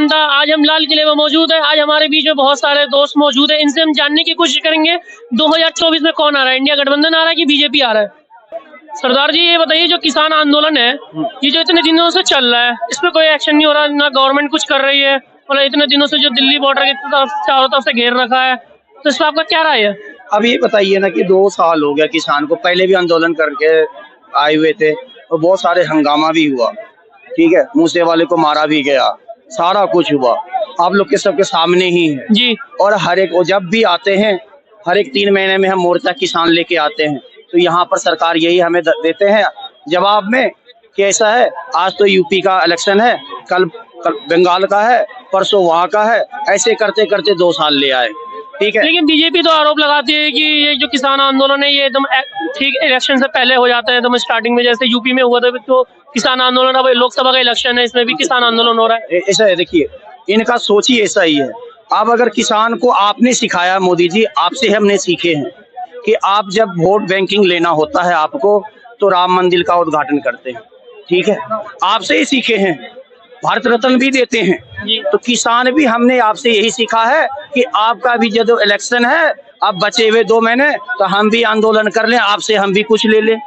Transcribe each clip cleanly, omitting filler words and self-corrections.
जनता, आज हम लाल किले में मौजूद है। आज हमारे बीच में बहुत सारे दोस्त मौजूद है, इनसे हम जानने की कोशिश करेंगे 2024 में कौन आ रहा है, इंडिया गठबंधन आ रहा है कि बीजेपी आ रहा है। सरदार जी ये बताइए, जो किसान आंदोलन है ये जो इतने दिनों से चल रहा है, इस पे कोई एक्शन नहीं हो रहा, ना गवर्नमेंट कुछ कर रही है, और इतने दिनों से जो दिल्ली बॉर्डर की चारों तरफ से घेर रखा है, तो इस पर आपका क्या राय है? अब ये बताइए ना कि 2 साल हो गया किसान को, पहले भी आंदोलन करके आए हुए थे और बहुत सारे हंगामा भी हुआ, ठीक है, मूसे वाले को मारा भी गया, सारा कुछ हुआ, आप लोग के सबके सामने ही है जी। और हर एक जब भी आते हैं, हर एक 3 महीने में हम मोर्चा किसान लेके आते हैं, तो यहाँ पर सरकार यही हमें देते हैं जवाब में कि ऐसा है, आज तो यूपी का इलेक्शन है, कल बंगाल का है, परसों वहाँ का है, ऐसे करते करते 2 साल ले आए, ठीक है। लेकिन बीजेपी तो आरोप लगाती है कि ये जो किसान आंदोलन है ये एकदम ठीक इलेक्शन से पहले हो जाता है, एकदम स्टार्टिंग में, जैसे यूपी में हुआ था तो किसान आंदोलन, अब लोकसभा का इलेक्शन है, इसमें भी किसान आंदोलन हो रहा है। ऐसा है, देखिए इनका सोच ही ऐसा ही है। अब अगर किसान को आपने सिखाया, मोदी जी आपसे हमने सीखे हैं कि आप जब वोट बैंकिंग लेना होता है आपको, तो राम मंदिर का उद्घाटन करते हैं, ठीक है, आपसे ही सीखे हैं, भारत रत्न भी देते हैं, तो किसान भी हमने आपसे यही सीखा है कि आपका भी जब इलेक्शन है, अब बचे हुए 2 महीने, तो हम भी आंदोलन कर लें, आपसे हम भी कुछ ले लें,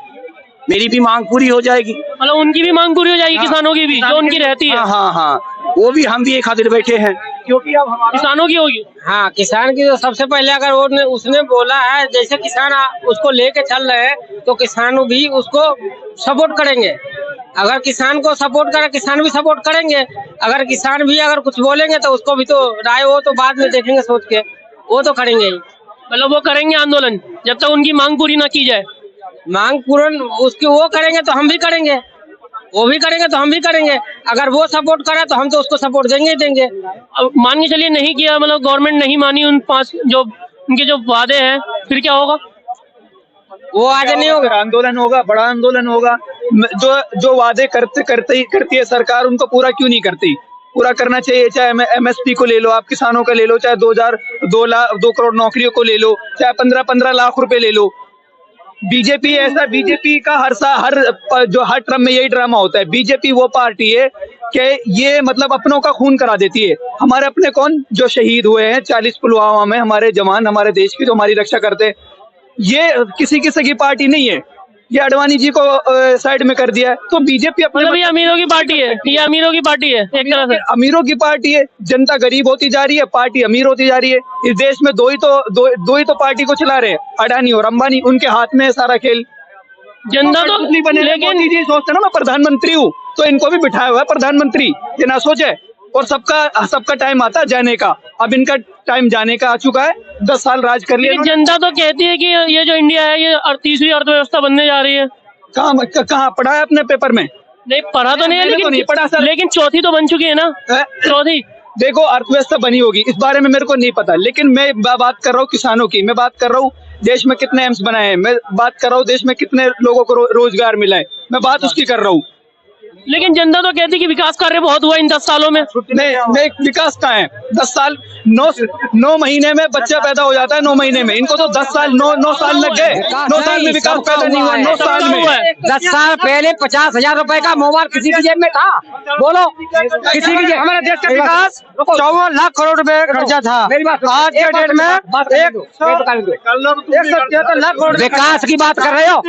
मेरी भी मांग पूरी हो जाएगी। मतलब उनकी भी मांग पूरी हो जाएगी, किसानों की भी जो उनकी रहती है। हाँ, वो भी, हम भी एक खातिर बैठे हैं, क्योंकि अब किसानों की होगी। हाँ, किसान की तो सबसे पहले अगर उसने बोला है, जैसे किसान उसको लेके चल रहे हैं, तो किसान भी उसको सपोर्ट करेंगे। अगर किसान को सपोर्ट करे, किसान भी सपोर्ट करेंगे। अगर किसान भी अगर कुछ बोलेंगे तो उसको भी तो राय, वो तो बाद में देखेंगे सोच के, वो तो करेंगे ही। मतलब वो करेंगे आंदोलन जब तक उनकी मांग पूरी ना की जाए। मांग पूर्ण उसकी वो करेंगे तो हम भी करेंगे, वो भी करेंगे तो हम भी करेंगे। अगर वो सपोर्ट करे तो हम तो उसको सपोर्ट देंगे ही देंगे। अब मान के चलिए नहीं किया, मतलब गवर्नमेंट नहीं मानी उन 5 जो उनके जो वादे हैं, फिर क्या होगा? वो आगे नहीं होगा, आंदोलन होगा, बड़ा आंदोलन होगा। जो वादे करती है सरकार, उनको पूरा क्यों नहीं करती? पूरा करना चाहिए। चाहे MSP को ले लो, आप किसानों का ले लो, चाहे 2 करोड़ नौकरियों को ले लो, चाहे 15 लाख रुपए ले लो। बीजेपी ऐसा, बीजेपी का हर ट्रम में यही ड्रामा होता है। बीजेपी वो पार्टी है कि ये मतलब अपनों का खून करा देती है। हमारे अपने कौन जो शहीद हुए हैं 40 पुलवामा में, हमारे जवान, हमारे देश की जो हमारी रक्षा करते हैं, ये किसी की सगी पार्टी नहीं है। ये अडवाणी जी को साइड में कर दिया है, तो बीजेपी अपने मतलब ये अमीरों की पार्टी है, ये अमीरों की पार्टी है, एक तरह से अमीरों की पार्टी है। जनता गरीब होती जा रही है, पार्टी अमीर होती जा रही है। इस देश में दो ही तो पार्टी को चला रहे हैं, अडानी और अंबानी, उनके हाथ में है सारा खेल। जनता तो लेकिन मोदी जी सोचते ना मैं प्रधानमंत्री हूँ, तो इनको भी बिठाया हुआ है प्रधानमंत्री, ये ना सोचे। और सबका टाइम आता है जाने का, अब इनका टाइम जाने का आ चुका है। 10 साल राज कर लिया। जनता तो कहती है कि ये जो इंडिया है ये 3री अर्थव्यवस्था बनने जा रही है। कहाँ पढ़ा है अपने पेपर में? नहीं पढ़ा तो नहीं है, लेकिन नहीं पढ़ा सर। लेकिन चौथी तो बन चुकी है ना, चौथी। देखो अर्थव्यवस्था बनी होगी, इस बारे में मेरे को नहीं पता, लेकिन मैं बात कर रहा हूँ किसानों की। मैं बात कर रहा हूँ देश में कितने एम्स बनाए हैं, मैं बात कर रहा हूँ देश में कितने लोगों को रोजगार मिला है, मैं बात उसकी कर रहा हूँ। लेकिन जनता तो कहती है कि विकास कार्य बहुत हुआ इन 10 सालों में। नहीं, विकास कहाँ है? 10 साल 9 महीने में बच्चा पैदा हो जाता है, 9 महीने में। इनको तो 10 साल 9 साल लग गए। 9 साल में विकास पैदा नहीं हुआ। 9 साल में 10 साल पहले 50,000 रुपए का मोबाइल किसी की जेब में था? बोलो, किसी की जेब? हमारे देश का विकास 54 लाख करोड़ रुपए खर्चा था। आज के डेट में 173 लाख करोड़ विकास की बात कर रहे हो।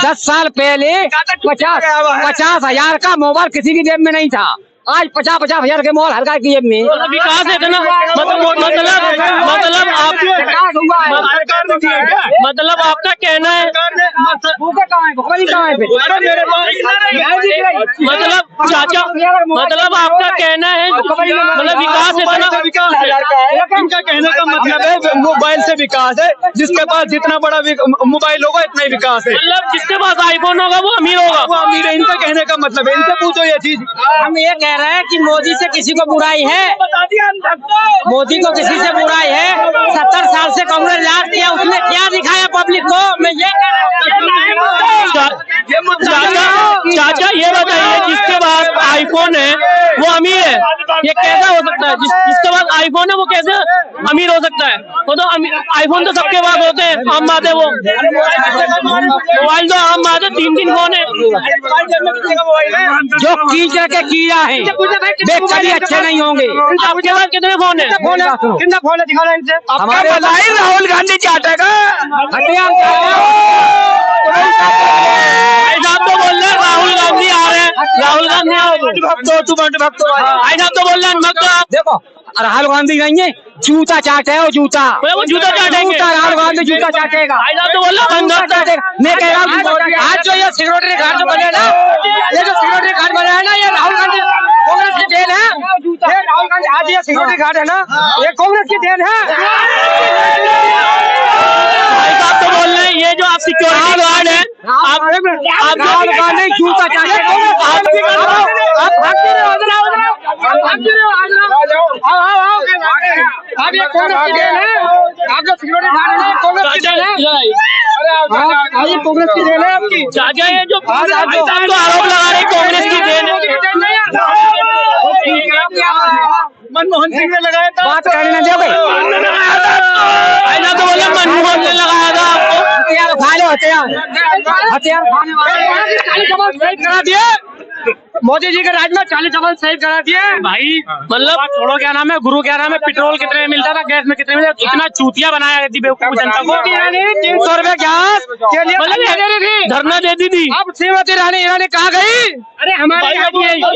10 साल पहले 50,000 का मोबाइल किसी की जेब में नहीं था। आज 50,000 के मोबाइल हर गाय की जेब में। विकास है इतना, मतलब आपका कहना है, मतलब चाचा, मतलब आपका कहना है, मतलब विकास इतना। इनका कहने का मतलब है मोबाइल से विकास है, जिसके पास जितना बड़ा मोबाइल होगा इतना ही विकास है। मतलब जिसके पास आईफोन होगा वो अमीर होगा, वो अमीर है। इनका कहने का मतलब है, इनसे पूछो ये चीज। हम ये कह रहे हैं कि मोदी से किसी को बुराई है? मोदी को किसी से बुराई है? 70 साल से कांग्रेस राज किया, उसने क्या दिखाया पब्लिक को? मैं ये कह रहा हूँ। चाचा ये बताइए, जिसके पास आईफोन है वो वो अमीर है, ये कैसा हो सकता है? जिसके पास आईफोन है वो कैसे अमीर हो सकता है? वो तो आईफोन तो सबके पास होते हैं, आम बात है वो। मोबाइल तो आम बात है, 3 फोन है। जो कीचड़ के कीड़ा है वे कभी अच्छे नहीं होंगे। आपके पास कितने फोन है? कितना फोन है दिखाना इनसे। हमारे राहुल गांधी चाटेगा। भाई साहब तो बोल रहे हैं राहुल गांधी आ रहे हैं, राहुल गांधी आओ। भाई साहब तो बोल रहे हैं मत तो आप देखो राहुल गांधी नहीं है, जूता चाटे है वो जूता। वो जूता चाटेंगे। राहुल गांधी जूता चाटेगा। भाई साहब तो बोल रहे हैं जूता चाटेगा। मैं कह रहा हूँ आज जो ये सिक्योरिटी गार्ड जो बने ना, ये जो सिक्योरिटी गार्ड बना है ना, ये राहुल गांधी कांग्रेस की देन है। ये राहुल गांधी आज ये सिक्योरिटी गार्ड है ना, ये कांग्रेस की देन है। भाई साहब तो बोल रहे हैं ये जो आप सिक्योरिटी गार्ड है, आप राहुल गांधी जूता चाटेगा। आप भागते रहो, आप ये कांग्रेस की देन है। आप जो सिक्योरिटी गार्ड है कांग्रेस की देन है। ये कांग्रेस की देन है आपकी। चाचा ये जो भाई साहब तो आरोप लगा रहे हैं कांग्रेस की देन है। मनमोहन सिंह ने लगाया था। बात करने दो भाई। ऐसा तो बोले मनमोहन ने लगाया था आपको। हथियार खा लो, हथियार करा दिए। मोदी जी के राज में 40 सवाल सही करा दिए। भाई मतलब छोड़ो, क्या नाम है गुरु, क्या नाम है, पेट्रोल कितने में मिलता था, गैस में कितने में, इतना चूतिया बनाया थी बेवकूफ जनता को। 300 रुपए गैस के लिए मतलब धरना देती थी। अब श्रीमती ईरानी कहाँ गई? अरे हमारे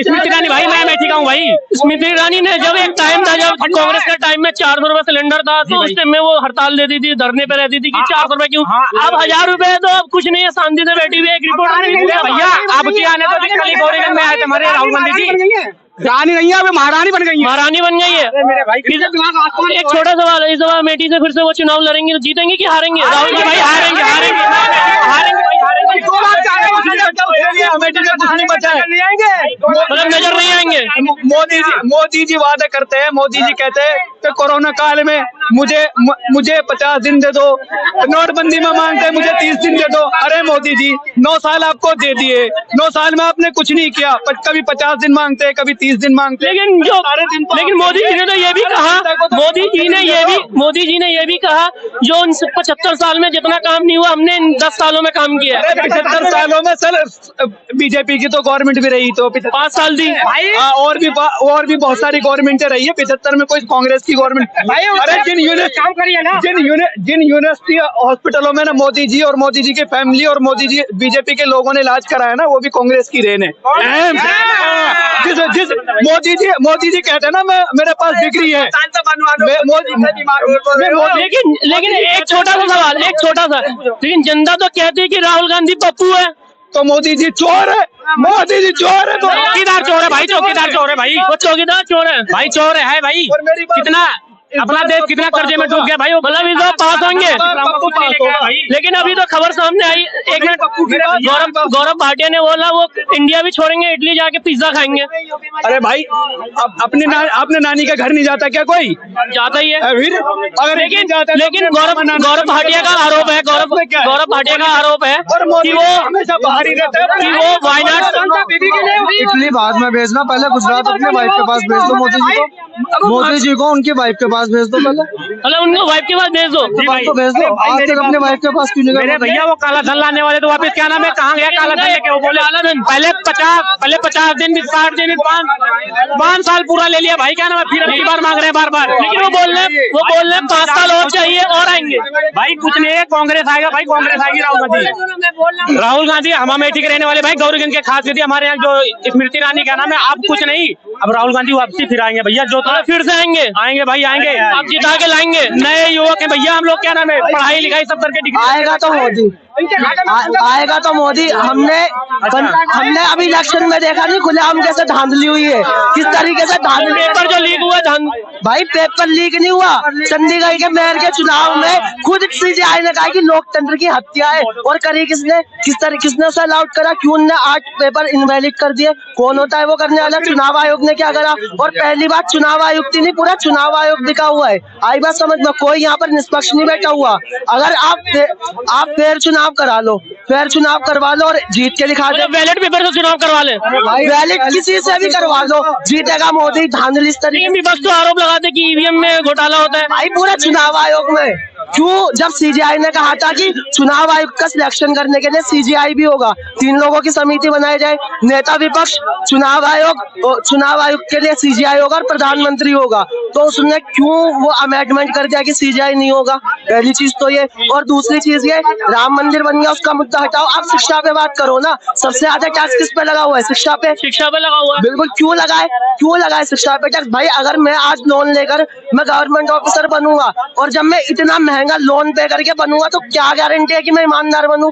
स्मृति ईरानी, भाई मैं बैठी हूँ भाई। स्मृति ईरानी ने जब एक टाइम था, जब कांग्रेस का टाइम में 400 रुपए सिलेंडर था, तो उस टाइम में वो हड़ताल देती थी, धरने पे रहती थी कि 400 रुपए क्यों। अब 1000 रुपए तो अब कुछ नहीं है, शांति से बैठी हुई है। एक रिपोर्ट भैया अब की आने तो दिक्कत गौरीगंज में आए थे हमारे राहुल गांधी जी। रानी नहीं है, अभी महारानी बन गई है। महारानी बन गई है। मेरे भाई एक छोटा सवाल है, इस बार अमेठी से फिर से वो चुनाव लड़ेंगे तो जीतेंगे कि हारेंगे? राहुल जी भाई हारेंगे, हारेंगे, हारेंगे भाई, हारेंगे। अमेठी में कुछ नहीं बचा है। मतलब नजर नहीं आएंगे। मोदी जी वादा करते हैं, मोदी जी कहते हैं कि कोरोना काल में मुझे 50 दिन दे दो, नोटबंदी में मांगते हैं मुझे 30 दिन दे दो। अरे मोदी जी 9 साल आपको दे दिए, 9 साल में आपने कुछ नहीं किया। कभी 50 दिन मांगते हैं, कभी 30 दिन मांगते हैं। लेकिन मोदी जी ने तो ये भी कहा, मोदी जी ने ये भी कहा जो उन 75 साल में जितना काम नहीं हुआ हमने इन 10 सालों में काम किया है। 75 सालों में सर बीजेपी की तो गवर्नमेंट भी रही, तो 5 साल थी। और भी बहुत सारी गवर्नमेंटें रही है। 75 में कोई कांग्रेस की गवर्नमेंट। अरे जिन यूनिवर्सिटी हॉस्पिटलों में ना मोदी जी और मोदी जी की फैमिली और मोदी जी बीजेपी के लोगों ने इलाज कराया ना, वो भी कांग्रेस की रेन है। जिस मोदी जी कहते हैं ना, मेरे पास डिग्री है। लेकिन एक छोटा सा सवाल, लेकिन जनता तो कहती है कि राहुल गांधी पप्पू है। तो मोदी जी चोर है, मोदी जी चोर है। तो चौकीदार चोर है भाई, चौकीदार चोर है भाई, वो चौकीदार चोर है भाई चोर है भाई। कितना अपना देश कितना कर्जे में डूब गया भाई। वो मतलब इस बार पास होंगे। लेकिन अभी तो खबर सामने आई, एक मिनट, गौरव भाटिया ने बोला वो इंडिया भी छोड़ेंगे, इटली जाके पिज्जा खाएंगे। अरे भाई अपने नानी का घर नहीं जाता क्या कोई? जाता ही है फिर अगर लेकिन गौरव भाटिया का आरोप है, गौरव भाटिया का आरोप है कि वो हमेशा बाहर ही रहता है, कि वो वायनाड इटली बाद में भेजना, पहले गुजरात अपने वाइफ के पास भेज दो मोदी जी को उनकी वाइफ के पास भेज दो पहले। मतलब उनको वाइफ के पास भेज दो, तो भेज दो। आज तक अपने वाइफ के पास क्यों नहीं मेरे गए? भैया वो काला धन लाने वाले तो वापस क्या नाम है, कहाँ गया काला धन लेके? वो बोले पहले 50 दिन भी 60 दिन 5 साल पूरा ले लिया भाई, क्या नाम है, फिर अगली बार मांग रहे हैं बार। लेकिन वो बोल रहे हैं 5 साल और चाहिए और आएंगे। भाई कुछ नहीं है, कांग्रेस आएगा भाई, कांग्रेस आएगी। राहुल गांधी हम अमेठी के रहने वाले भाई, गौरीगंज के खास थी हमारे यहाँ जो स्मृति ईरानी का नाम है। अब कुछ नहीं, अब राहुल गांधी वापसी फिर आएंगे भैया, जो तो फिर से आएंगे भाई, आएंगे। आप जिता के लाएंगे। नए युवक है भैया हम लोग, क्या नाम है, पढ़ाई लिखाई सब करके डिग्री आएगा तो मोदी, आएगा तो मोदी। हमने अभी इलेक्शन में देखा नहीं खुलेआम कैसे धांधली हुई है, किस तरीके से धांधली। पेपर जो लीक हुआ धान? भाई पेपर लीक नहीं हुआ। चंडीगढ़ के मेयर के चुनाव में खुद सीजीआई ने कहा कि लोकतंत्र की हत्या है, और करी किसने? किसने उसे अलाउड करा? क्यों ने 8 पेपर इनवैलिड कर दिए? कौन होता है वो करने वाला? चुनाव आयोग ने क्या करा? और पहली बात, चुनाव आयुक्त ही नहीं, पूरा चुनाव आयोग दिखा हुआ है। आई बात समझ में, कोई यहाँ पर निष्पक्ष नहीं बैठा हुआ। अगर आप फेयर चुनाव करा लो, फेयर चुनाव करवा लो और जीत के दिखा दे। बैलेट पेपर से चुनाव करवा ले, वैलिड किसी से भी करवा लो, जीतेगा मोदी। धांधली इस तरीके लेकिन विपक्ष तो आरोप लगाते कि ईवीएम में घोटाला होता है। भाई पूरा चुनाव आयोग में क्यों? जब सीजीआई ने कहा था कि चुनाव आयुक्त का सिलेक्शन करने के लिए सीजीआई भी होगा, 3 लोगों की समिति बनाई जाए, नेता विपक्ष, चुनाव आयुक्त के लिए सीजीआई होगा और प्रधानमंत्री होगा, तो उसने क्यों वो अमेंडमेंट कर दिया कि सीजीआई नहीं होगा? पहली चीज तो ये। और दूसरी चीज ये, राम मंदिर बन गया, उसका मुद्दा हटाओ, आप शिक्षा पे बात करो ना। सबसे ज्यादा टैक्स किस पे लगा हुआ है? शिक्षा पे। शिक्षा पे लगा हुआ है। बिल्कुल, क्यों लगाए शिक्षा पे टैक्स? भाई अगर मैं आज लोन लेकर मैं गवर्नमेंट ऑफिसर बनूंगा और जब मैं इतना महंगा लोन पे करके बनूंगा, तो क्या गारंटी है कि मैं ईमानदार बनूं?